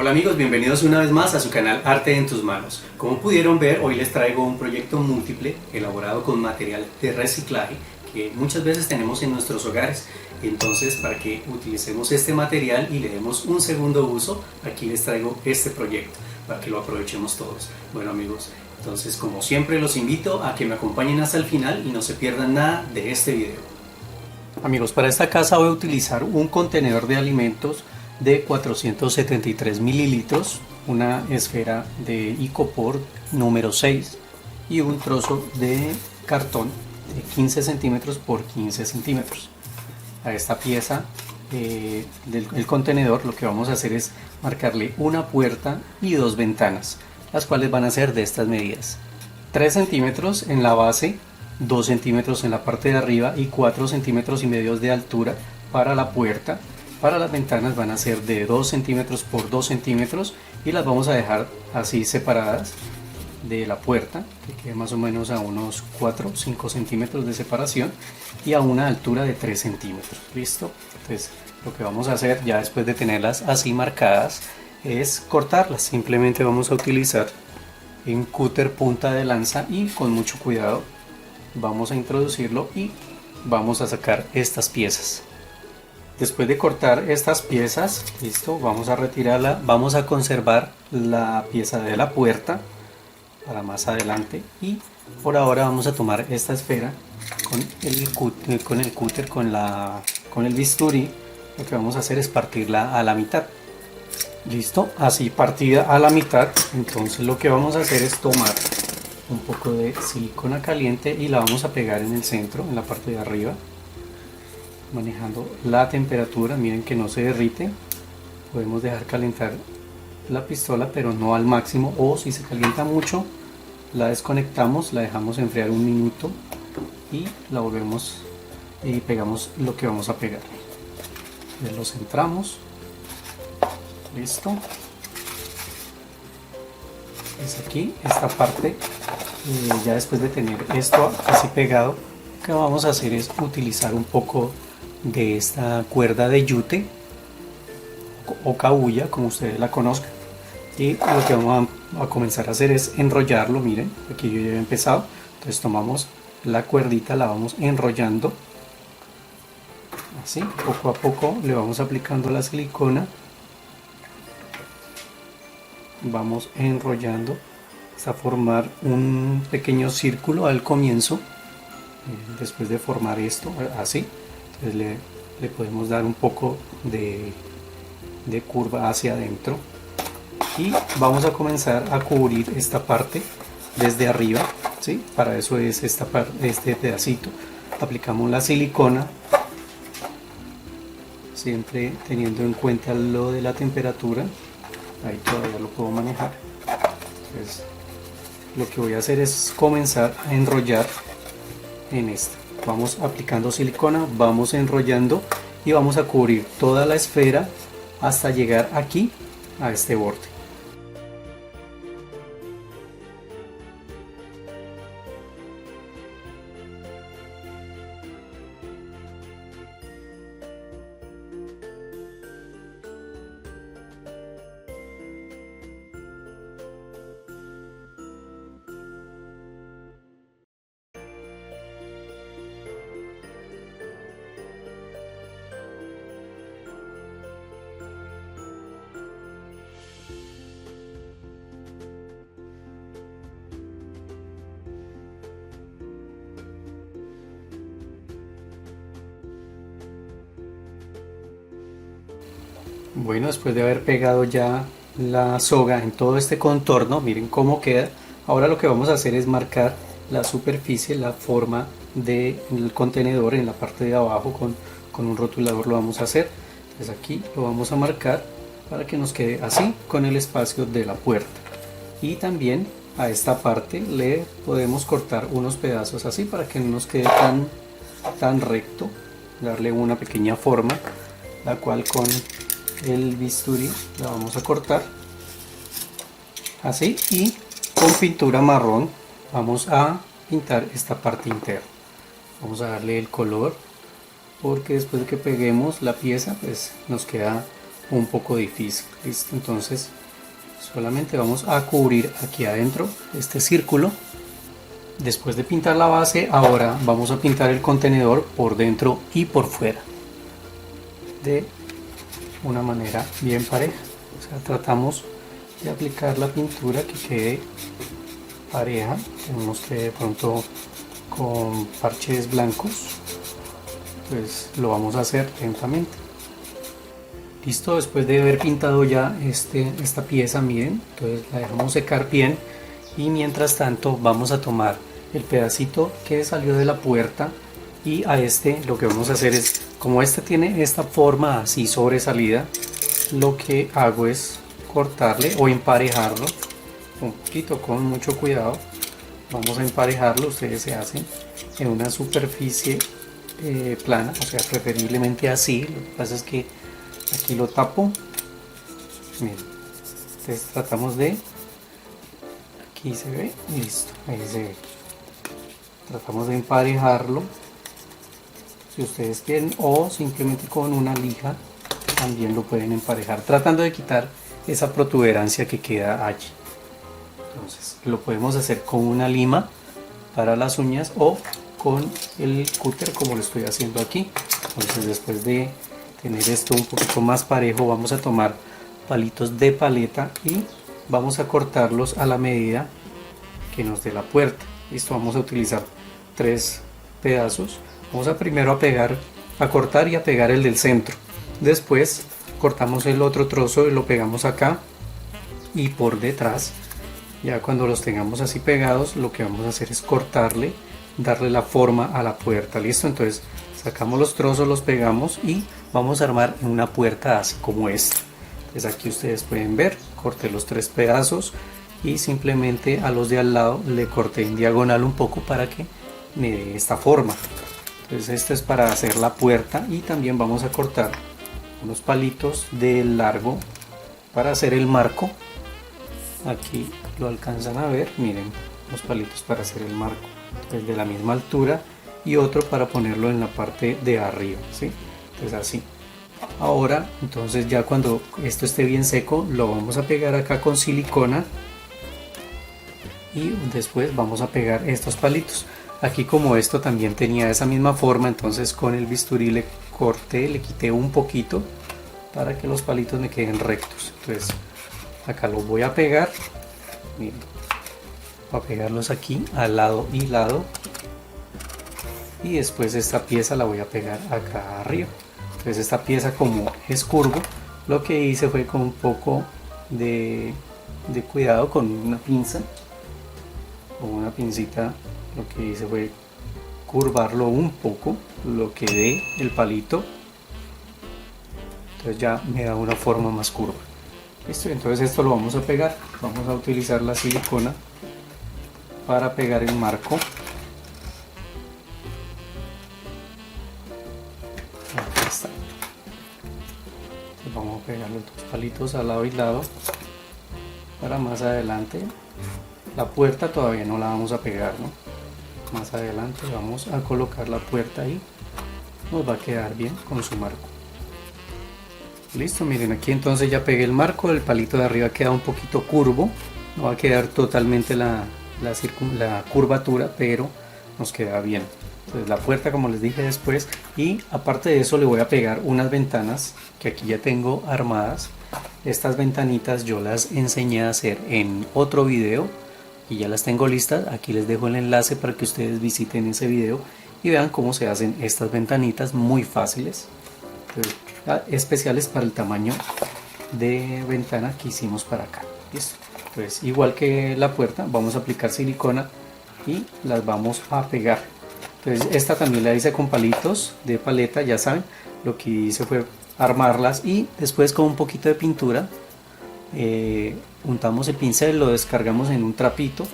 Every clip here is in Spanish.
Hola amigos, bienvenidos una vez más a su canal Arte en tus manos. Como pudieron ver, hoy les traigo un proyecto múltiple elaborado con material de reciclaje que muchas veces tenemos en nuestros hogares. Entonces, para que utilicemos este material y le demos un segundo uso, aquí les traigo este proyecto para que lo aprovechemos todos. Bueno amigos, entonces como siempre los invito a que me acompañen hasta el final y no se pierdan nada de este video. Amigos, para esta casa voy a utilizar un contenedor de alimentos de 473 mililitros, una esfera de icopor número 6 y un trozo de cartón de 15 centímetros por 15 centímetros. A esta pieza del contenedor lo que vamos a hacer es marcarle una puerta y dos ventanas, las cuales van a ser de estas medidas: 3 centímetros en la base, 2 centímetros en la parte de arriba y 4 centímetros y medio de altura para la puerta. Para las ventanas van a ser de 2 centímetros por 2 centímetros y las vamos a dejar así separadas de la puerta, que quede más o menos a unos 4 o 5 centímetros de separación y a una altura de 3 centímetros. ¿Listo? Entonces lo que vamos a hacer ya después de tenerlas así marcadas es cortarlas. Simplemente vamos a utilizar un cúter punta de lanza y con mucho cuidado vamos a introducirlo y vamos a sacar estas piezas. Después de cortar estas piezas, listo, vamos a retirarla, vamos a conservar la pieza de la puerta para más adelante y por ahora vamos a tomar esta esfera con el cúter, con el bisturí. Lo que vamos a hacer es partirla a la mitad. Listo, así partida a la mitad. Entonces lo que vamos a hacer es tomar un poco de silicona caliente y la vamos a pegar en el centro, en la parte de arriba, manejando la temperatura. Miren que no se derrite. Podemos dejar calentar la pistola pero no al máximo, o si se calienta mucho la desconectamos, la dejamos enfriar un minuto y la volvemos y pegamos lo que vamos a pegar. Lo centramos. Listo. Es aquí esta parte. Ya después de tener esto así pegado, lo que vamos a hacer es utilizar un poco de esta cuerda de yute o cabuya, como ustedes la conozcan, y lo que vamos a comenzar a hacer es enrollarlo. Miren, aquí yo ya he empezado. Entonces tomamos la cuerdita, la vamos enrollando así, poco a poco le vamos aplicando la silicona, vamos enrollando hasta formar un pequeño círculo al comienzo. Después de formar esto así, entonces le podemos dar un poco de curva hacia adentro y vamos a comenzar a cubrir esta parte desde arriba, ¿sí? Para eso es esta parte, este pedacito. Aplicamos la silicona, siempre teniendo en cuenta lo de la temperatura. Ahí todavía lo puedo manejar. Entonces, lo que voy a hacer es comenzar a enrollar en esta. Vamos aplicando silicona, vamos enrollando y vamos a cubrir toda la esfera hasta llegar aquí a este borde. Bueno, después de haber pegado ya la soga en todo este contorno, miren cómo queda. Ahora lo que vamos a hacer es marcar la superficie, la forma del contenedor en la parte de abajo. Con un rotulador lo vamos a hacer. Entonces aquí lo vamos a marcar para que nos quede así con el espacio de la puerta. Y también a esta parte le podemos cortar unos pedazos así para que no nos quede tan recto. Darle una pequeña forma, la cual con el bisturí la vamos a cortar así, y con pintura marrón vamos a pintar esta parte interna. Vamos a darle el color porque después de que peguemos la pieza pues nos queda un poco difícil. ¿Listo? Entonces solamente vamos a cubrir aquí adentro este círculo. Después de pintar la base, ahora vamos a pintar el contenedor por dentro y por fuera de una manera bien pareja. O sea, tratamos de aplicar la pintura que quede pareja, que no nos quede de pronto con parches blancos. Pues lo vamos a hacer lentamente. Listo, después de haber pintado ya esta pieza, miren, entonces la dejamos secar bien, y mientras tanto vamos a tomar el pedacito que salió de la puerta, y a lo que vamos a hacer es, como tiene esta forma así sobresalida, lo que hago es cortarle o emparejarlo un poquito, con mucho cuidado. Vamos a emparejarlo, ustedes se hacen en una superficie plana, o sea, preferiblemente así. Lo que pasa es que aquí lo tapo, miren, entonces tratamos de, aquí se ve, listo, ahí se ve, tratamos de emparejarlo, si ustedes quieren, o simplemente con una lija también lo pueden emparejar, tratando de quitar esa protuberancia que queda allí. Entonces lo podemos hacer con una lima para las uñas o con el cúter, como lo estoy haciendo aquí. Entonces, después de tener esto un poquito más parejo, vamos a tomar palitos de paleta y vamos a cortarlos a la medida que nos dé la puerta. Listo, vamos a utilizar 3 pedazos. Vamos a primero a cortar y a pegar el del centro. Después cortamos el otro trozo y lo pegamos acá y por detrás. Ya cuando los tengamos así pegados, lo que vamos a hacer es cortarle, darle la forma a la puerta. Listo, entonces sacamos los trozos, los pegamos y vamos a armar una puerta así como esta. Entonces aquí ustedes pueden ver, corté los 3 pedazos y simplemente a los de al lado le corté en diagonal un poco para que me dé esta forma. Entonces esto es para hacer la puerta, y también vamos a cortar unos palitos de largo para hacer el marco. Aquí lo alcanzan a ver, miren, los palitos para hacer el marco, pues de la misma altura, y otro para ponerlo en la parte de arriba, ¿sí? Entonces así. Ahora, entonces ya cuando esto esté bien seco, lo vamos a pegar acá con silicona, y después vamos a pegar estos palitos. Aquí, como esto también tenía esa misma forma, entonces con el bisturí le corté, le quité un poquito para que los palitos me queden rectos. Entonces acá los voy a pegar, miren, voy a pegarlos aquí al lado y lado, y después esta pieza la voy a pegar acá arriba. Entonces esta pieza, como es curvo, lo que hice fue con un poco de cuidado, con una pinza o una pincita, lo que hice fue curvarlo un poco, lo que dé el palito, entonces ya me da una forma más curva. Listo, entonces esto lo vamos a pegar, vamos a utilizar la silicona para pegar el marco. Aquí está. Entonces vamos a pegar los 2 palitos al lado y lado para más adelante. La puerta todavía no la vamos a pegar, ¿no? Más adelante vamos a colocar la puerta y nos va a quedar bien con su marco. Listo, miren, aquí entonces ya pegué el marco, el palito de arriba queda un poquito curvo, no va a quedar totalmente la curvatura, pero nos queda bien. Entonces la puerta, como les dije, después, y aparte de eso le voy a pegar unas ventanas que aquí ya tengo armadas. Estas ventanitas yo las enseñé a hacer en otro video y ya las tengo listas. Aquí les dejo el enlace para que ustedes visiten ese video y vean cómo se hacen estas ventanitas, muy fáciles. Entonces, especiales para el tamaño de ventana que hicimos para acá. Listo. Pues igual que la puerta, vamos a aplicar silicona y las vamos a pegar. Entonces esta también la hice con palitos de paleta, ya saben, lo que hice fue armarlas y después con un poquito de pintura untamos el pincel, lo descargamos en un trapito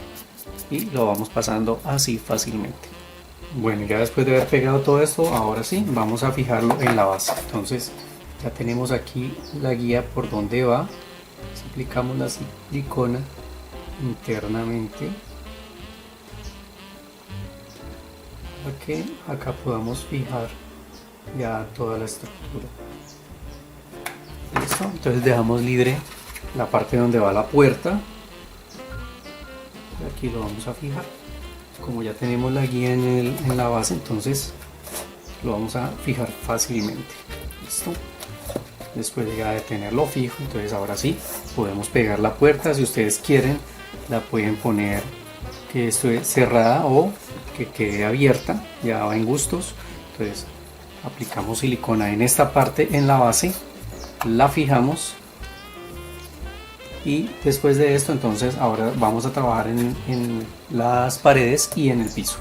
y lo vamos pasando así fácilmente. Bueno, ya después de haber pegado todo esto, ahora sí, vamos a fijarlo en la base. Entonces ya tenemos aquí la guía por donde va. Aplicamos la silicona internamente para que acá podamos fijar ya toda la estructura. Listo. ¿Listo? Entonces dejamos libre la parte donde va la puerta. Aquí lo vamos a fijar. Como ya tenemos la guía en la base, entonces lo vamos a fijar fácilmente. ¿Listo? Después de tenerlo fijo, entonces ahora sí podemos pegar la puerta. Si ustedes quieren, la pueden poner que esté cerrada o que quede abierta, ya va en gustos. Entonces aplicamos silicona en esta parte, en la base, la fijamos, y después de esto entonces ahora vamos a trabajar en las paredes y en el piso.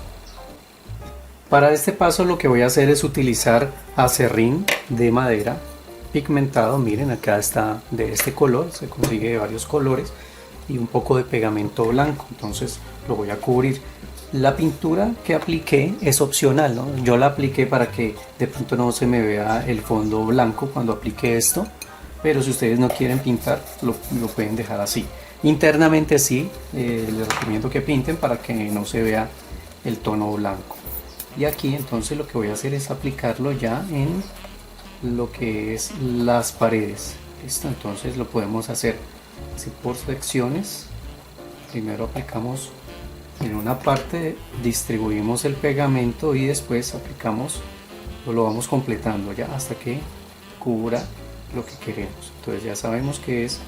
Para este paso lo que voy a hacer es utilizar acerrín de madera pigmentado. Miren, acá está de este color, se consigue de varios colores, y un poco de pegamento blanco. Entonces lo voy a cubrir. La pintura que apliqué es opcional, ¿no? Yo la apliqué para que de pronto no se me vea el fondo blanco cuando aplique esto, pero si ustedes no quieren pintar, lo pueden dejar así. Internamente sí, les recomiendo que pinten para que no se vea el tono blanco. Y aquí entonces lo que voy a hacer es aplicarlo ya en lo que es las paredes. ¿Listo? Entonces lo podemos hacer así por secciones. Primero aplicamos en una parte, distribuimos el pegamento y después aplicamos, lo vamos completando ya hasta que cubra lo que queremos. Entonces ya sabemos que es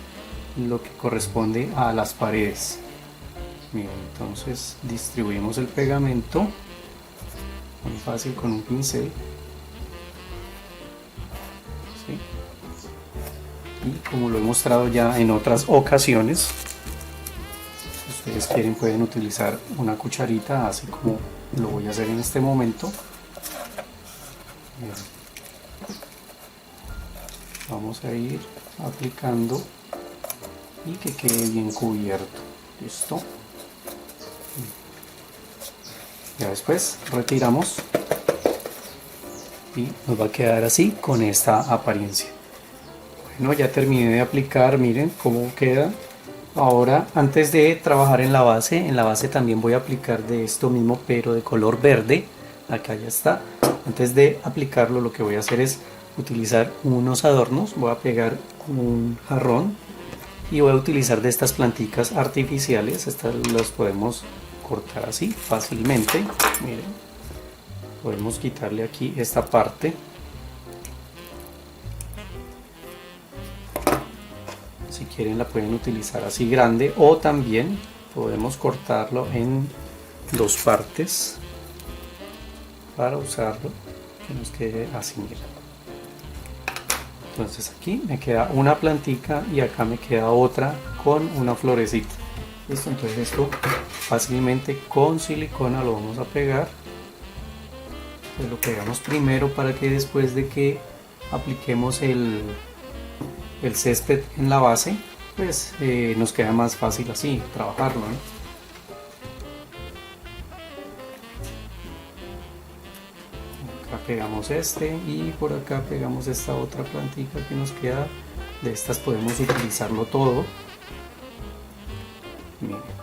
lo que corresponde a las paredes. Miren, entonces distribuimos el pegamento muy fácil con un pincel. ¿Sí? Y como lo he mostrado ya en otras ocasiones, si ustedes quieren pueden utilizar una cucharita, así como lo voy a hacer en este momento. Bien. Vamos a ir aplicando y que quede bien cubierto. ¿Listo? Ya después retiramos y nos va a quedar así con esta apariencia. Bueno, ya terminé de aplicar, miren cómo queda. Ahora, antes de trabajar en la base también voy a aplicar de esto mismo, pero de color verde. Acá ya está. Antes de aplicarlo, lo que voy a hacer es utilizar unos adornos. Voy a pegar un jarrón y voy a utilizar de estas plantitas artificiales. Estas las podemos cortar así fácilmente. Miren, podemos quitarle aquí esta parte. Si quieren la pueden utilizar así grande, o también podemos cortarlo en dos partes para usarlo que nos quede así. Miren. Entonces aquí me queda una plantica y acá me queda otra con una florecita. Listo, entonces esto fácilmente con silicona lo vamos a pegar. Entonces lo pegamos primero para que después de que apliquemos el césped en la base, pues nos queda más fácil así trabajarlo, ¿no? Acá pegamos este y por acá pegamos esta otra plantita que nos queda. De estas podemos utilizarlo todo. Miren.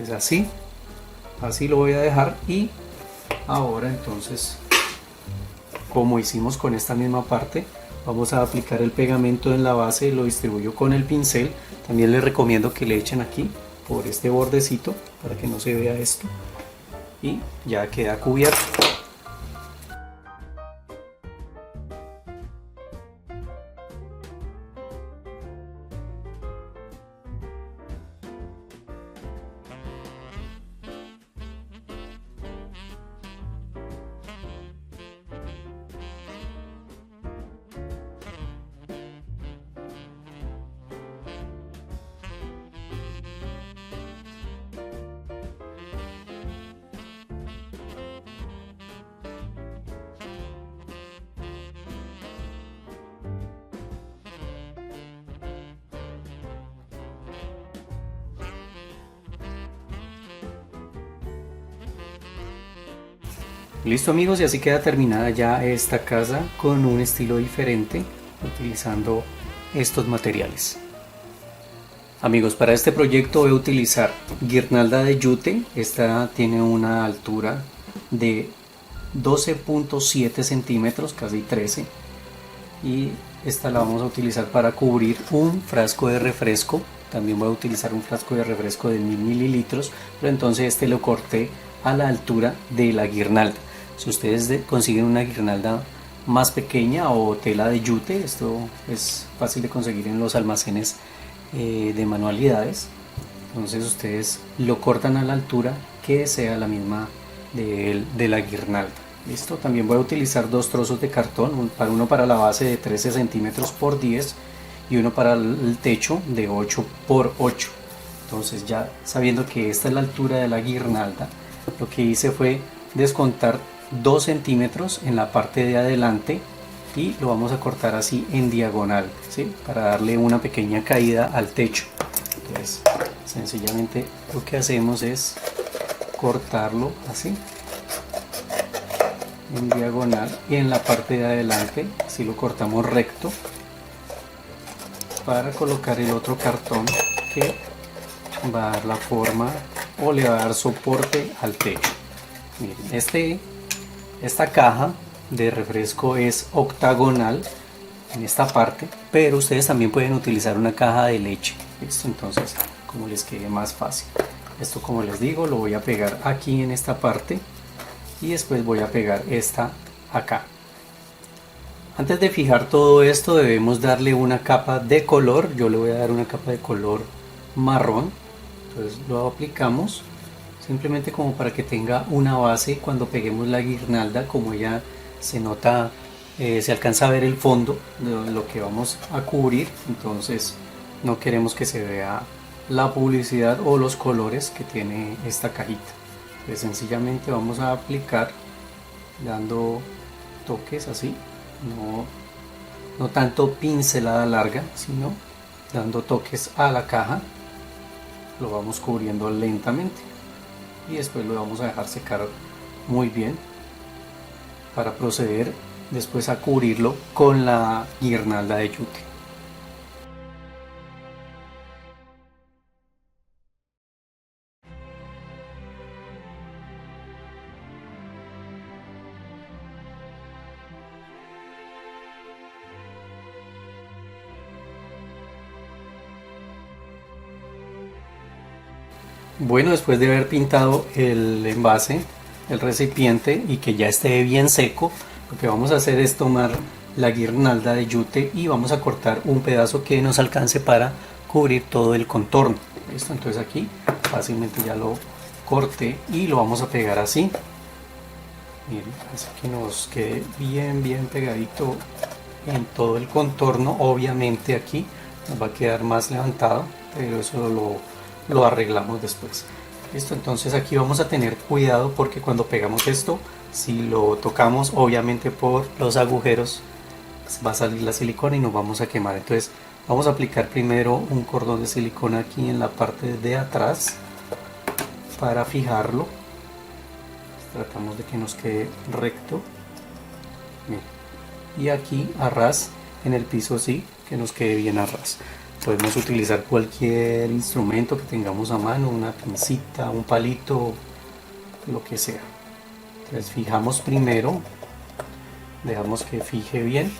Es así lo voy a dejar. Y ahora entonces, como hicimos con esta misma parte, vamos a aplicar el pegamento en la base. Lo distribuyo con el pincel. También les recomiendo que le echen aquí por este bordecito para que no se vea esto, y ya queda cubierto. Listo amigos, y así queda terminada ya esta casa con un estilo diferente utilizando estos materiales. Amigos, para este proyecto voy a utilizar guirnalda de yute. Esta tiene una altura de 12.7 centímetros, casi 13. y esta la vamos a utilizar para cubrir un frasco de refresco. También voy a utilizar un frasco de refresco de 1000 mililitros, pero entonces este lo corté a la altura de la guirnalda. Si ustedes consiguen una guirnalda más pequeña o tela de yute, esto es fácil de conseguir en los almacenes de manualidades, entonces ustedes lo cortan a la altura que sea la misma de la guirnalda. Listo, también voy a utilizar dos trozos de cartón, uno para la base de 13 centímetros por 10 y uno para el techo de 8 por 8. Entonces, ya sabiendo que esta es la altura de la guirnalda, lo que hice fue descontar 2 centímetros en la parte de adelante y lo vamos a cortar así en diagonal, ¿sí? Para darle una pequeña caída al techo. Entonces, sencillamente lo que hacemos es cortarlo así en diagonal, y en la parte de adelante si lo cortamos recto para colocar el otro cartón que va a dar la forma o le va a dar soporte al techo. Miren, esta caja de refresco es octagonal en esta parte, pero ustedes también pueden utilizar una caja de leche. ¿Listo? Entonces, como les quede más fácil. Esto, como les digo, lo voy a pegar aquí en esta parte y después voy a pegar esta acá. Antes de fijar todo esto debemos darle una capa de color. Yo le voy a dar una capa de color marrón. Entonces lo aplicamos simplemente como para que tenga una base cuando peguemos la guirnalda. Como ya se nota, se alcanza a ver el fondo de lo que vamos a cubrir, entonces no queremos que se vea la publicidad o los colores que tiene esta cajita. Pues sencillamente vamos a aplicar dando toques así, no tanto pincelada larga, sino dando toques a la caja. Lo vamos cubriendo lentamente y después lo vamos a dejar secar muy bien para proceder después a cubrirlo con la guirnalda de yute. Bueno, después de haber pintado el envase, el recipiente, y que ya esté bien seco, lo que vamos a hacer es tomar la guirnalda de yute y vamos a cortar un pedazo que nos alcance para cubrir todo el contorno. ¿Listo? Entonces aquí fácilmente ya lo corté y lo vamos a pegar así. Miren, así que nos quede bien pegadito en todo el contorno. Obviamente aquí nos va a quedar más levantado, pero eso lo arreglamos después. Listo, entonces aquí vamos a tener cuidado porque cuando pegamos esto, si lo tocamos obviamente por los agujeros va a salir la silicona y nos vamos a quemar. Entonces vamos a aplicar primero un cordón de silicona aquí en la parte de atrás para fijarlo. Tratamos de que nos quede recto. Miren. Y aquí a ras en el piso, así que nos quede bien a ras. Podemos utilizar cualquier instrumento que tengamos a mano, una pincita, un palito, lo que sea. Entonces fijamos primero, dejamos que fije bien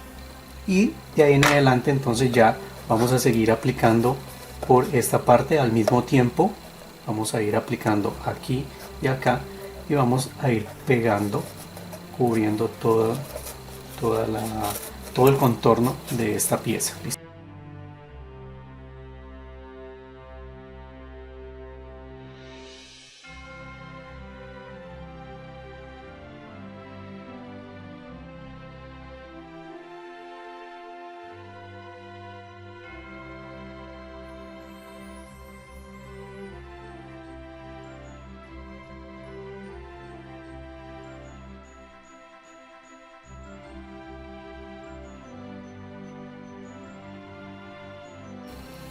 y de ahí en adelante entonces ya vamos a seguir aplicando por esta parte al mismo tiempo. Vamos a ir aplicando aquí y acá y vamos a ir pegando, cubriendo todo el contorno de esta pieza. ¿Listo?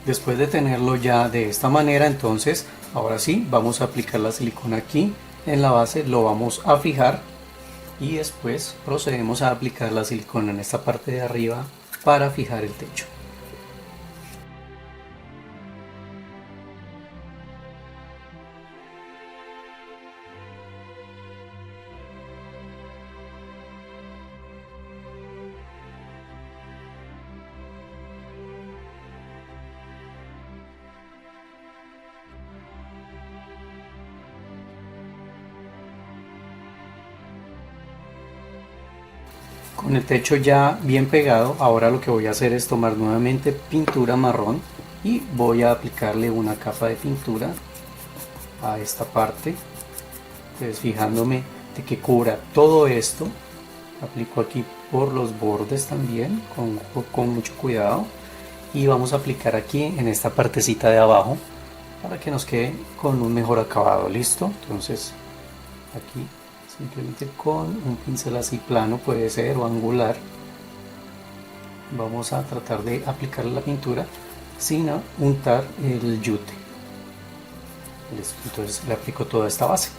Después de tenerlo ya de esta manera, entonces ahora sí vamos a aplicar la silicona aquí en la base, lo vamos a fijar y después procedemos a aplicar la silicona en esta parte de arriba para fijar el techo. Con el techo ya bien pegado, ahora lo que voy a hacer es tomar nuevamente pintura marrón y voy a aplicarle una capa de pintura a esta parte. Entonces, fijándome de que cubra todo esto, aplico aquí por los bordes también con mucho cuidado, y vamos a aplicar aquí en esta partecita de abajo para que nos quede con un mejor acabado. Listo, entonces aquí simplemente con un pincel así plano, puede ser, o angular, vamos a tratar de aplicar la pintura sin untar el yute. Listo, entonces le aplico toda esta base.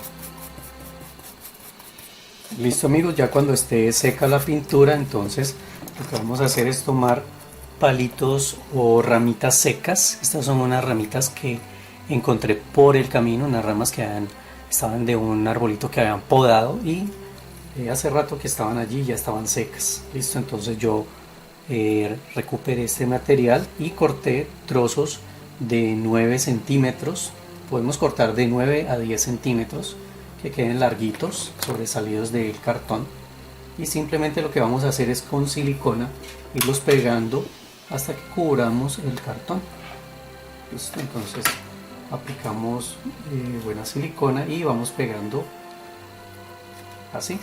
Listo amigos, ya cuando esté seca la pintura, entonces lo que vamos a hacer es tomar palitos o ramitas secas. Estas son unas ramitas que encontré por el camino, unas ramas que estaban de un arbolito que habían podado, y hace rato que estaban allí, ya estaban secas. Listo, entonces yo recuperé este material y corté trozos de 9 centímetros. Podemos cortar de 9 a 10 centímetros que queden larguitos, sobresalidos del cartón, y simplemente lo que vamos a hacer es con silicona irlos pegando hasta que cubramos el cartón. Listo, entonces aplicamos buena silicona y vamos pegando así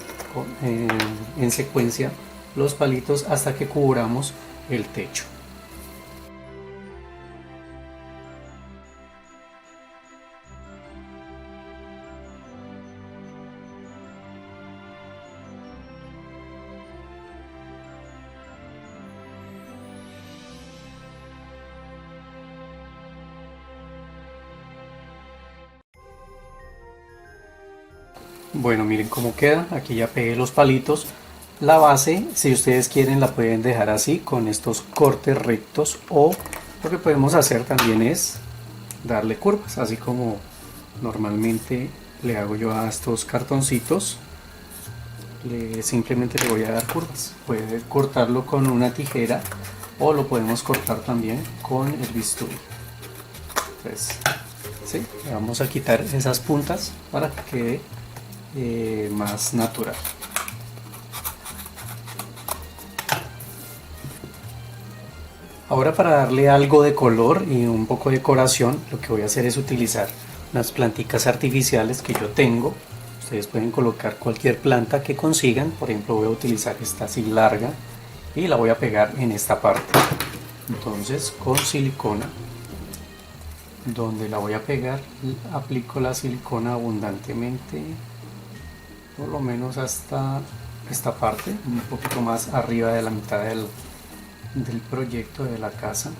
en secuencia los palitos hasta que cubramos el techo. Bueno, miren cómo queda. Aquí ya pegué los palitos. La base, si ustedes quieren, la pueden dejar así con estos cortes rectos, o lo que podemos hacer también es darle curvas, así como normalmente le hago yo a estos cartoncitos. Simplemente le voy a dar curvas. Puede cortarlo con una tijera o lo podemos cortar también con el bisturí. Entonces, ¿sí? Le vamos a quitar esas puntas para que quede más natural. Ahora, para darle algo de color y un poco de decoración, lo que voy a hacer es utilizar unas plantitas artificiales que yo tengo. Ustedes pueden colocar cualquier planta que consigan. Por ejemplo, voy a utilizar esta así larga y la voy a pegar en esta parte. Entonces, con silicona, donde la voy a pegar, aplico la silicona abundantemente, por lo menos hasta esta parte, un poquito más arriba de la mitad del proyecto de la casa,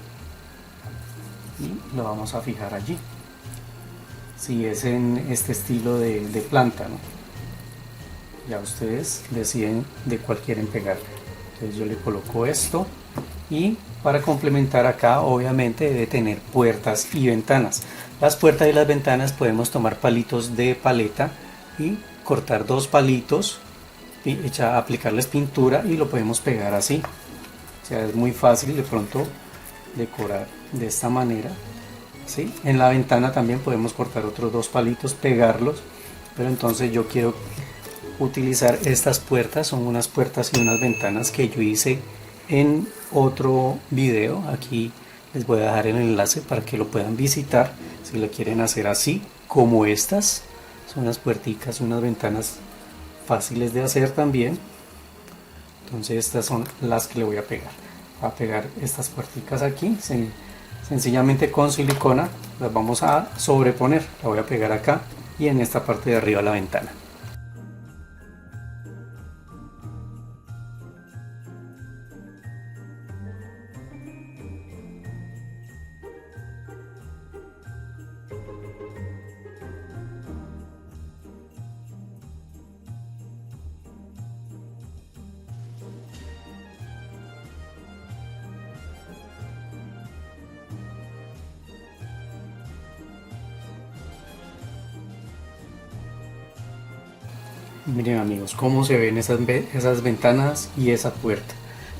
y lo vamos a fijar allí. Si es en este estilo de planta, ¿no? Ya ustedes deciden de cuál quieren pegar. Entonces yo le coloco esto, y para complementar acá obviamente debe tener puertas y ventanas. Las puertas y las ventanas podemos tomar palitos de paleta y cortar dos palitos, aplicarles pintura y lo podemos pegar así. O sea, es muy fácil de pronto decorar de esta manera, ¿sí? En la ventana también podemos cortar otros dos palitos, pegarlos, pero entonces yo quiero utilizar estas puertas. Son unas puertas y unas ventanas que yo hice en otro video. Aquí les voy a dejar el enlace para que lo puedan visitar si lo quieren hacer así como estas. Son unas puerticas y unas ventanas fáciles de hacer también. Entonces estas son las que le voy a pegar. Voy a pegar estas puerticas aquí, sencillamente con silicona las vamos a sobreponer. La voy a pegar acá y en esta parte de arriba de la ventana. Miren amigos, cómo se ven esas ventanas y esa puerta.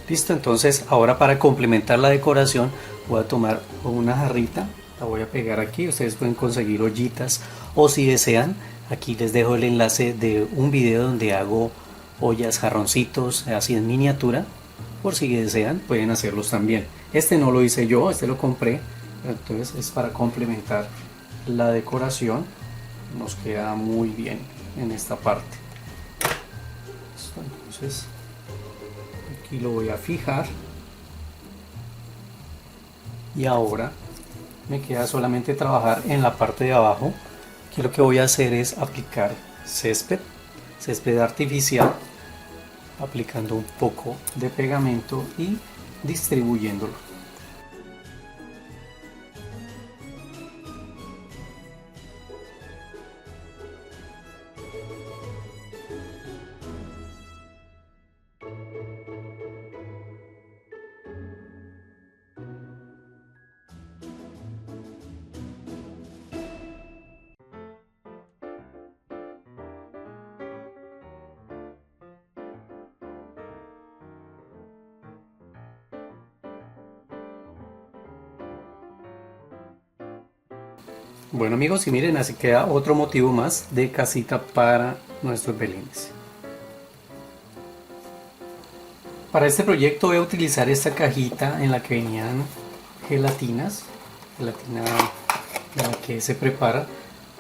Listo, entonces ahora para complementar la decoración voy a tomar una jarrita, la voy a pegar aquí. Ustedes pueden conseguir ollitas, o si desean, aquí les dejo el enlace de un video donde hago ollas, jarroncitos, así en miniatura. Por si desean, pueden hacerlos también. Este no lo hice yo, este lo compré. Entonces es para complementar la decoración. Nos queda muy bien en esta parte. Entonces aquí lo voy a fijar. Y ahora me queda solamente trabajar en la parte de abajo. Aquí lo que voy a hacer es aplicar césped artificial, aplicando un poco de pegamento y distribuyéndolo. Bueno amigos, y miren, así queda otro motivo más de casita para nuestros belines. Para este proyecto voy a utilizar esta cajita en la que venían gelatinas, gelatina de la que se prepara,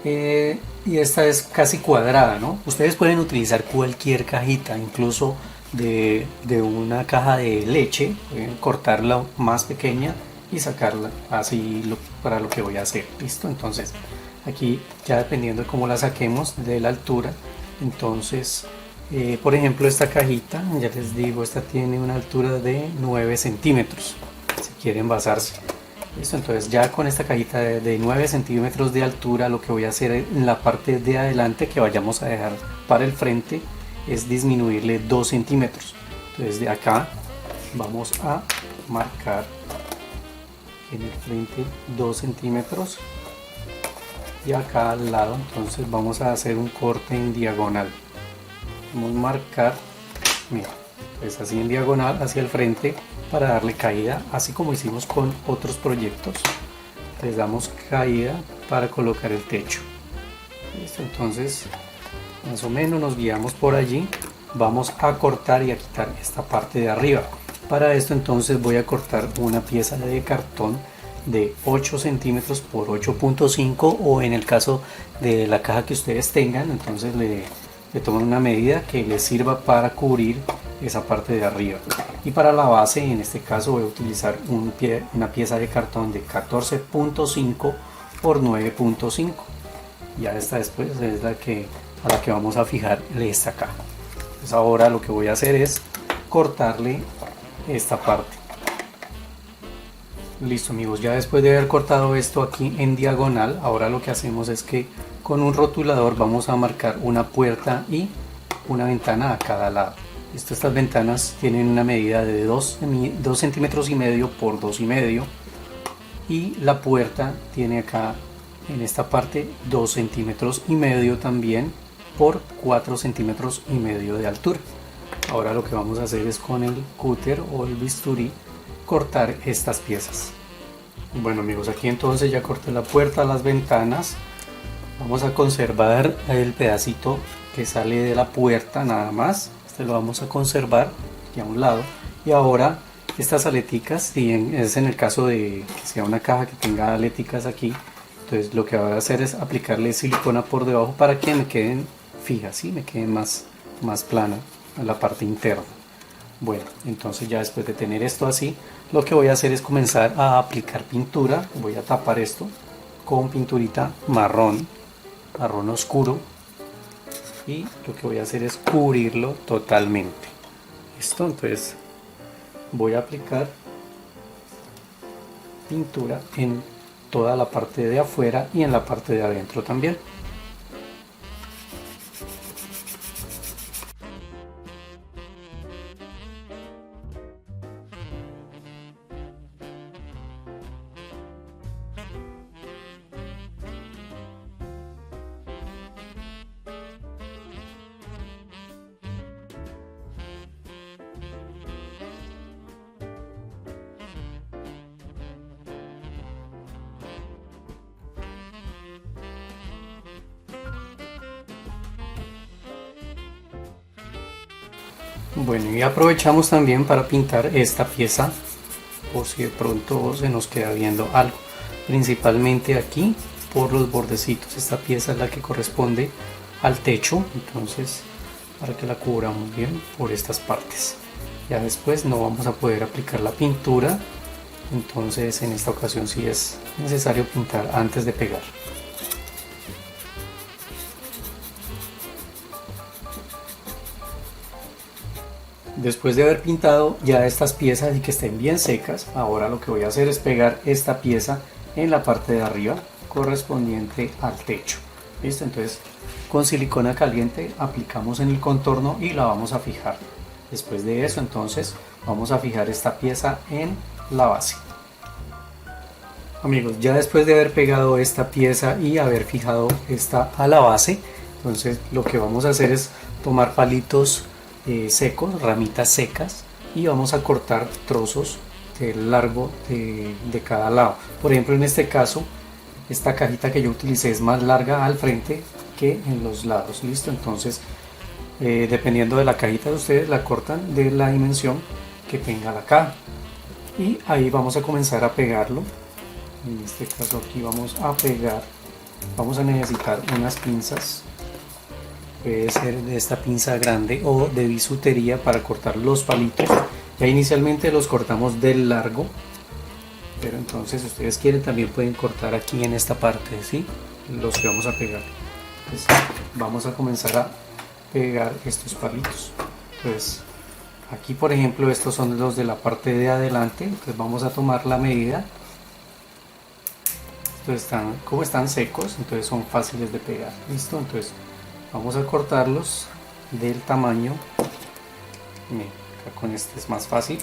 y esta es casi cuadrada, ¿no? Ustedes pueden utilizar cualquier cajita, incluso de una caja de leche, pueden cortarla más pequeña y sacarla así para lo que voy a hacer. Listo, entonces aquí ya dependiendo de cómo la saquemos de la altura, entonces por ejemplo esta cajita, ya les digo, esta tiene una altura de 9 centímetros si quieren basarse. Listo, entonces ya con esta cajita de 9 centímetros de altura, lo que voy a hacer en la parte de adelante que vayamos a dejar para el frente es disminuirle 2 centímetros. Entonces de acá vamos a marcar en el frente 2 centímetros y acá al lado, entonces vamos a hacer un corte en diagonal. Vamos a marcar, mira, pues así en diagonal hacia el frente para darle caída, así como hicimos con otros proyectos. Les damos caída para colocar el techo. Listo, entonces más o menos nos guiamos por allí. Vamos a cortar y a quitar esta parte de arriba. Para esto entonces voy a cortar una pieza de cartón de 8 centímetros por 8.5, o en el caso de la caja que ustedes tengan, entonces le toman una medida que les sirva para cubrir esa parte de arriba. Y para la base, en este caso voy a utilizar una pieza de cartón de 14.5 por 9.5. Ya esta después es a la que vamos a fijar esta caja. Pues ahora lo que voy a hacer es cortarle esta parte. Listo amigos, ya después de haber cortado esto aquí en diagonal, ahora lo que hacemos es que con un rotulador vamos a marcar una puerta y una ventana a cada lado. Estas ventanas tienen una medida de 2 centímetros y medio por 2,5, y la puerta tiene acá en esta parte 2 centímetros y medio también por 4 centímetros y medio de altura. Ahora lo que vamos a hacer es con el cúter o el bisturí cortar estas piezas. Bueno amigos, aquí entonces ya corté la puerta, las ventanas. Vamos a conservar el pedacito que sale de la puerta nada más. Este lo vamos a conservar aquí a un lado. Y ahora estas aleticas, si es en el caso de que sea una caja que tenga aleticas aquí, entonces lo que voy a hacer es aplicarle silicona por debajo para que me queden fijas, ¿sí? Me queden más plana en la parte interna. Bueno, entonces ya después de tener esto así, lo que voy a hacer es comenzar a aplicar pintura. Voy a tapar esto con pinturita marrón oscuro, y lo que voy a hacer es cubrirlo totalmente. Listo, entonces voy a aplicar pintura en toda la parte de afuera y en la parte de adentro también. Bueno, y aprovechamos también para pintar esta pieza por si de pronto se nos queda viendo algo, principalmente aquí por los bordecitos. Esta pieza es la que corresponde al techo, entonces para que la cubramos bien por estas partes. Ya después no vamos a poder aplicar la pintura, entonces en esta ocasión sí es necesario pintar antes de pegar. Después de haber pintado ya estas piezas y que estén bien secas, ahora lo que voy a hacer es pegar esta pieza en la parte de arriba correspondiente al techo. ¿Listo? Entonces con silicona caliente aplicamos en el contorno y la vamos a fijar. Después de eso entonces vamos a fijar esta pieza en la base. Amigos, ya después de haber pegado esta pieza y haber fijado esta a la base, entonces lo que vamos a hacer es tomar palitos secos, ramitas secas, y vamos a cortar trozos de largo de cada lado. Por ejemplo, en este caso esta cajita que yo utilicé es más larga al frente que en los lados. Listo, entonces dependiendo de la cajita de ustedes la cortan de la dimensión que tenga la caja, y ahí vamos a comenzar a pegarlo. En este caso aquí vamos a pegar, vamos a necesitar unas pinzas, puede ser de esta pinza grande o de bisutería para cortar los palitos. Ya inicialmente los cortamos del largo, pero entonces si ustedes quieren también pueden cortar aquí en esta parte, ¿sí? Los que vamos a pegar. Entonces, vamos a comenzar a pegar estos palitos. Entonces aquí por ejemplo estos son los de la parte de adelante, entonces vamos a tomar la medida. Entonces como están secos, entonces son fáciles de pegar. Listo, entonces vamos a cortarlos del tamaño. Acá con este es más fácil.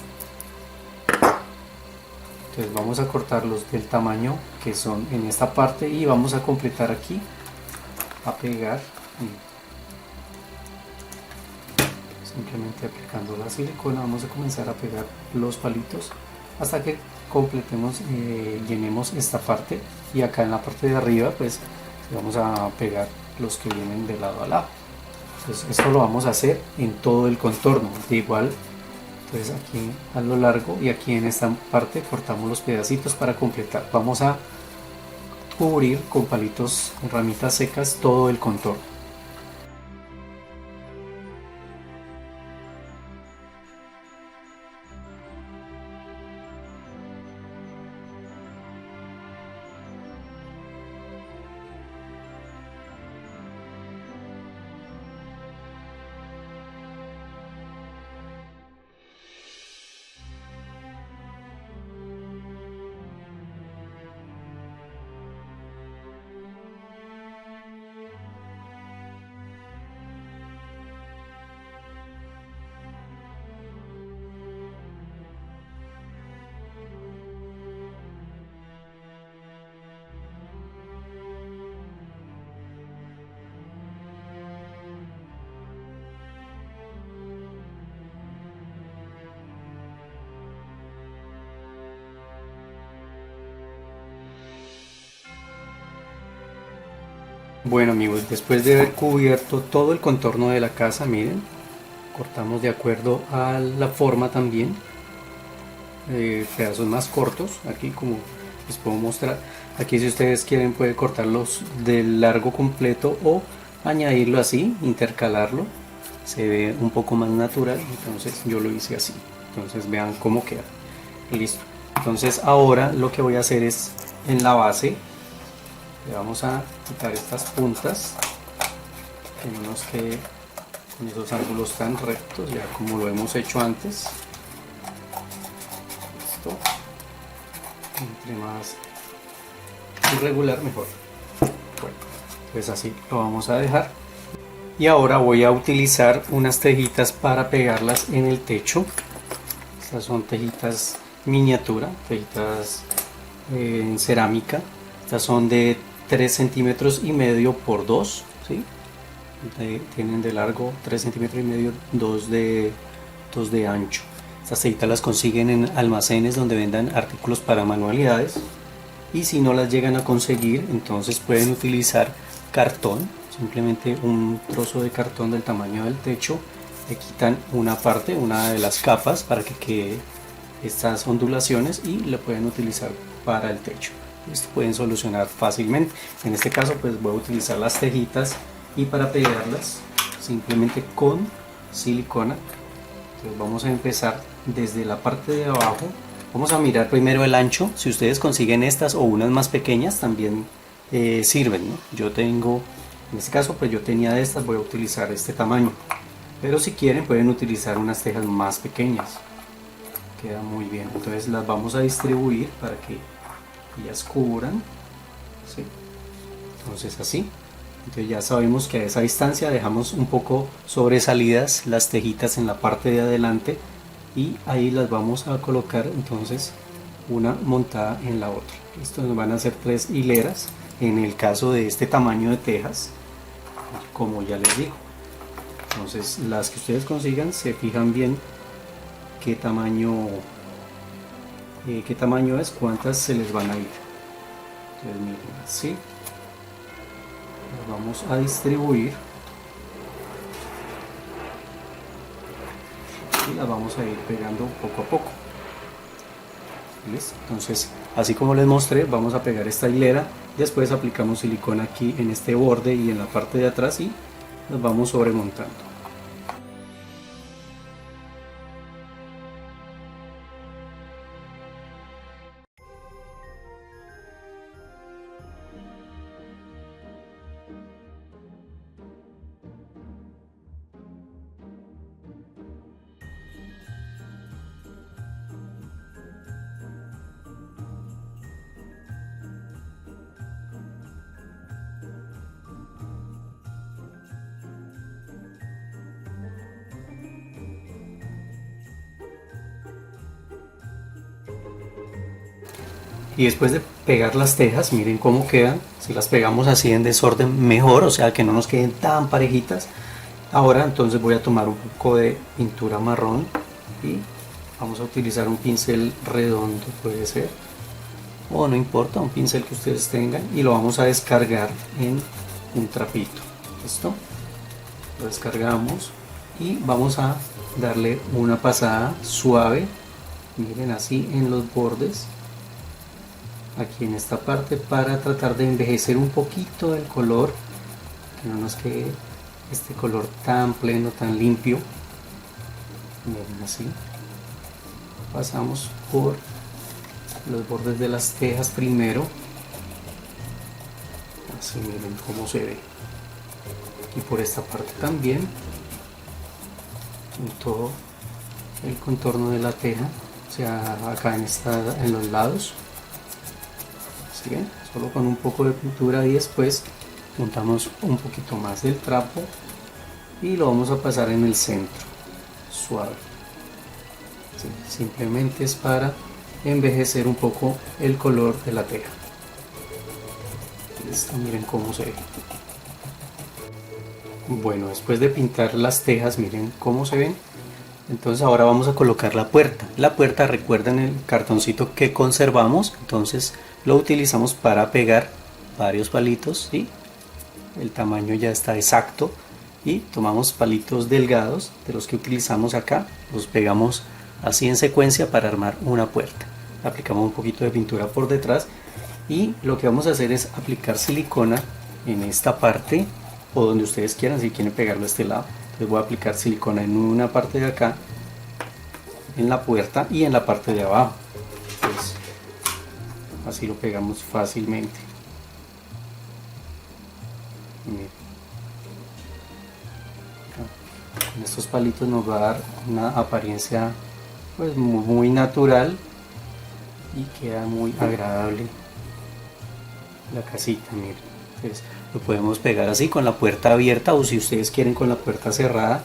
Entonces vamos a cortarlos del tamaño que son en esta parte y vamos a completar aquí a pegar. Simplemente aplicando la silicona vamos a comenzar a pegar los palitos hasta que completemos, llenemos esta parte, y acá en la parte de arriba pues vamos a pegar los que vienen de lado a lado. Entonces esto lo vamos a hacer en todo el contorno de igual. Entonces aquí a lo largo y aquí en esta parte cortamos los pedacitos para completar. Vamos a cubrir con palitos, con ramitas secas, todo el contorno. Bueno amigos, después de haber cubierto todo el contorno de la casa, miren, cortamos de acuerdo a la forma también, pedazos más cortos, aquí como les puedo mostrar. Aquí si ustedes quieren pueden cortarlos del largo completo o añadirlo así, intercalarlo, se ve un poco más natural, entonces yo lo hice así. Entonces vean cómo queda, listo. Entonces ahora lo que voy a hacer es en la base, le vamos a quitar estas puntas, que no nos quede con esos ángulos tan rectos, ya como lo hemos hecho antes. Listo. Entre más irregular mejor. Bueno, pues así lo vamos a dejar. Y ahora voy a utilizar unas tejitas para pegarlas en el techo. Estas son tejitas miniatura, tejitas en cerámica. Estas son de 3 centímetros y medio por 2, ¿sí? Tienen de largo 3 centímetros y medio, 2 de ancho. Estas tejitas las consiguen en almacenes donde vendan artículos para manualidades, y si no las llegan a conseguir entonces pueden utilizar cartón, simplemente un trozo de cartón del tamaño del techo, le quitan una de las capas para que quede estas ondulaciones y lo pueden utilizar para el techo. Esto pueden solucionar fácilmente. En este caso pues voy a utilizar las tejitas y para pegarlas simplemente con silicona. Entonces vamos a empezar desde la parte de abajo. Vamos a mirar primero el ancho. Si ustedes consiguen estas o unas más pequeñas también sirven, ¿no? Yo tengo, en este caso pues yo tenía de estas, voy a utilizar este tamaño, pero si quieren pueden utilizar unas tejas más pequeñas, queda muy bien. Entonces las vamos a distribuir para que ellas cubran, ¿sí? Entonces así. Entonces ya sabemos que a esa distancia dejamos un poco sobresalidas las tejitas en la parte de adelante y ahí las vamos a colocar entonces una montada en la otra. Esto nos van a hacer 3 hileras en el caso de este tamaño de tejas, como ya les digo. Entonces las que ustedes consigan se fijan bien qué tamaño es, cuántas se les van a ir. Entonces miren, así las vamos a distribuir y las vamos a ir pegando poco a poco. ¿Listo? Entonces así como les mostré, vamos a pegar esta hilera, después aplicamos silicona aquí en este borde y en la parte de atrás y las vamos sobremontando. Y después de pegar las tejas, miren cómo quedan. Si las pegamos así en desorden, mejor, o sea que no nos queden tan parejitas. Ahora entonces voy a tomar un poco de pintura marrón y vamos a utilizar un pincel redondo, puede ser, o no importa, un pincel que ustedes tengan, y lo vamos a descargar en un trapito. ¿Listo? Lo descargamos y vamos a darle una pasada suave, miren, así en los bordes, aquí en esta parte, para tratar de envejecer un poquito el color, que no nos quede este color tan pleno, tan limpio. Miren, así pasamos por los bordes de las tejas primero, así, miren cómo se ve, y por esta parte también, en todo el contorno de la teja, o sea, acá en los lados. ¿Sí ven? Solo con un poco de pintura y después juntamos un poquito más del trapo y lo vamos a pasar en el centro, suave. ¿Sí? Simplemente es para envejecer un poco el color de la teja. Listo, miren cómo se ve. Bueno, después de pintar las tejas, miren cómo se ven. Entonces ahora vamos a colocar la puerta. La puerta, recuerden el cartoncito que conservamos, entonces lo utilizamos para pegar varios palitos, ¿sí? El tamaño ya está exacto y tomamos palitos delgados de los que utilizamos acá, los pegamos así en secuencia para armar una puerta. Aplicamos un poquito de pintura por detrás y lo que vamos a hacer es aplicar silicona en esta parte o donde ustedes quieran, si quieren pegarlo a este lado. Entonces voy a aplicar silicona en una parte de acá, en la puerta, y en la parte de abajo. Entonces, así lo pegamos fácilmente. Miren. Con estos palitos nos va a dar una apariencia pues muy natural y queda muy agradable la casita. Miren, entonces lo podemos pegar así con la puerta abierta, o si ustedes quieren con la puerta cerrada.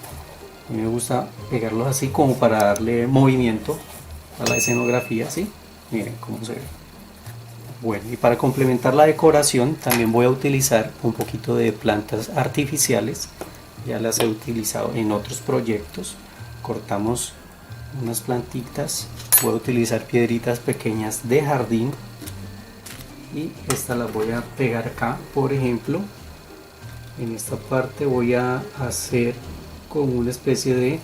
A mí me gusta pegarlos así como para darle movimiento a la escenografía, ¿sí? Miren cómo se ve. Bueno, y para complementar la decoración también voy a utilizar un poquito de plantas artificiales. Ya las he utilizado en otros proyectos. Cortamos unas plantitas, voy a utilizar piedritas pequeñas de jardín y esta las voy a pegar acá. Por ejemplo, en esta parte voy a hacer con una especie de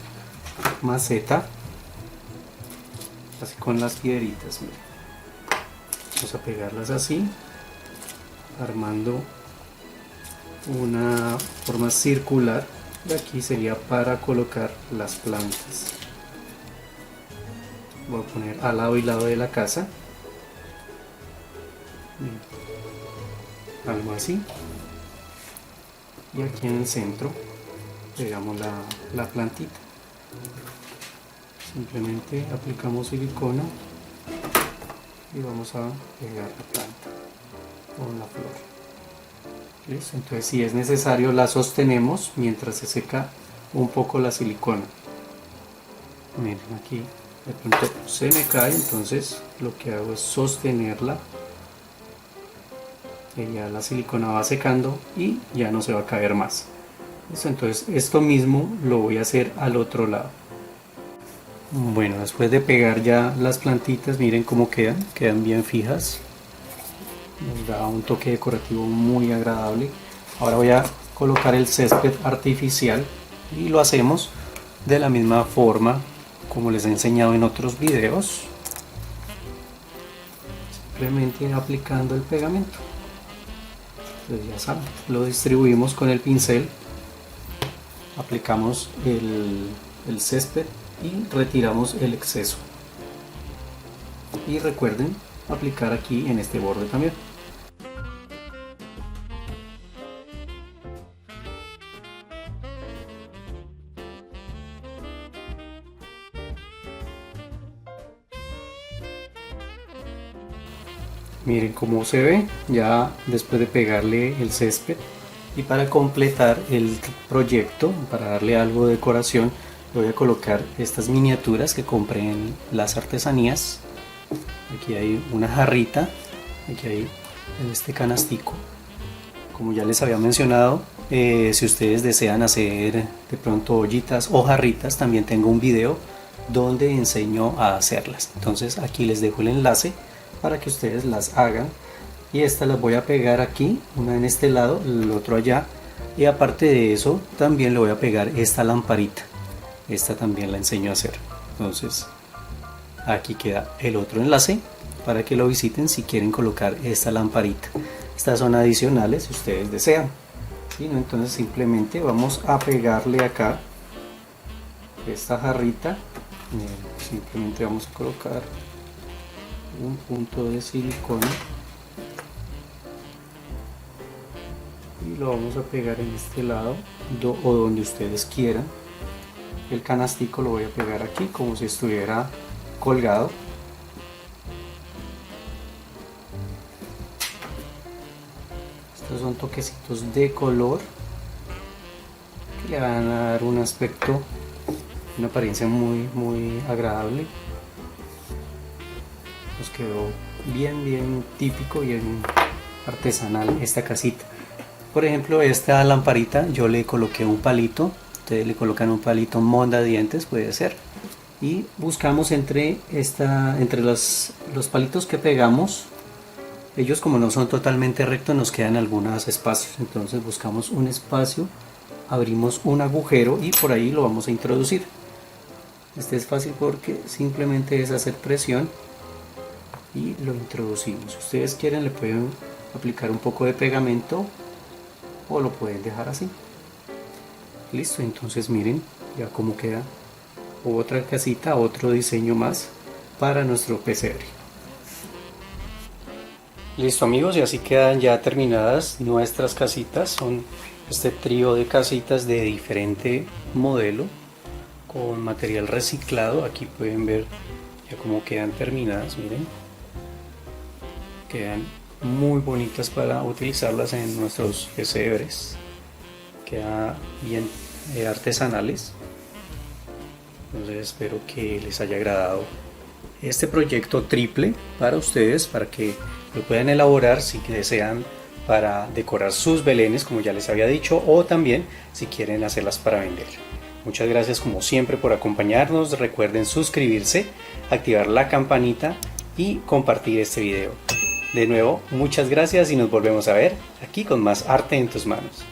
maceta, así con las piedritas. Miren. Vamos a pegarlas así, armando una forma circular. De aquí sería para colocar las plantas. Voy a poner al lado y lado de la casa. Algo así. Y aquí en el centro pegamos la plantita. Simplemente aplicamos silicona y vamos a pegar la planta con la flor. ¿Listo? Entonces, si es necesario, la sostenemos mientras se seca un poco la silicona. Miren, aquí de pronto se me cae, entonces lo que hago es sostenerla, que ya la silicona va secando y ya no se va a caer más. ¿Listo? Entonces esto mismo lo voy a hacer al otro lado. Bueno, después de pegar ya las plantitas, miren cómo quedan bien fijas. Nos da un toque decorativo muy agradable. Ahora voy a colocar el césped artificial y lo hacemos de la misma forma como les he enseñado en otros videos, simplemente aplicando el pegamento. Entonces ya saben, lo distribuimos con el pincel, aplicamos el césped y retiramos el exceso, y recuerden aplicar aquí en este borde también. Miren cómo se ve ya después de pegarle el césped. Y para completar el proyecto, para darle algo de decoración, le voy a colocar estas miniaturas que compré en las artesanías. Aquí hay una jarrita, aquí hay este canastico. Como ya les había mencionado, si ustedes desean hacer de pronto ollitas o jarritas, también tengo un video donde enseño a hacerlas. Entonces aquí les dejo el enlace para que ustedes las hagan, y estas las voy a pegar aquí, una en este lado, el otro allá, y aparte de eso también le voy a pegar esta lamparita. Esta también la enseño a hacer. Entonces aquí queda el otro enlace para que lo visiten si quieren colocar esta lamparita. Estas son adicionales si ustedes desean. ¿Sí? ¿No? Entonces simplemente vamos a pegarle acá esta jarrita. Simplemente vamos a colocar un punto de silicona y lo vamos a pegar en este lado o donde ustedes quieran. El canastico lo voy a pegar aquí como si estuviera colgado. Estos son toquecitos de color que le van a dar un aspecto, una apariencia muy agradable. Nos quedó bien típico, bien artesanal esta casita. Por ejemplo, esta lamparita yo le coloqué un palito. Ustedes le colocan un palito mondadientes, puede ser, y buscamos entre los palitos que pegamos, ellos como no son totalmente rectos nos quedan algunos espacios, entonces buscamos un espacio, abrimos un agujero y por ahí lo vamos a introducir. Este es fácil porque simplemente es hacer presión y lo introducimos. Si ustedes quieren le pueden aplicar un poco de pegamento o lo pueden dejar así. Listo, entonces miren ya cómo queda otra casita, otro diseño más para nuestro pesebre. Listo amigos, y así quedan ya terminadas nuestras casitas. Son este trío de casitas de diferente modelo con material reciclado. Aquí pueden ver ya cómo quedan terminadas, miren, quedan muy bonitas para utilizarlas en nuestros pesebres. Queda bien artesanales. Entonces espero que les haya agradado este proyecto triple para ustedes, para que lo puedan elaborar si desean para decorar sus belenes, como ya les había dicho, o también si quieren hacerlas para vender. Muchas gracias como siempre por acompañarnos. Recuerden suscribirse, activar la campanita y compartir este video. De nuevo, muchas gracias y nos volvemos a ver aquí con más arte en tus manos.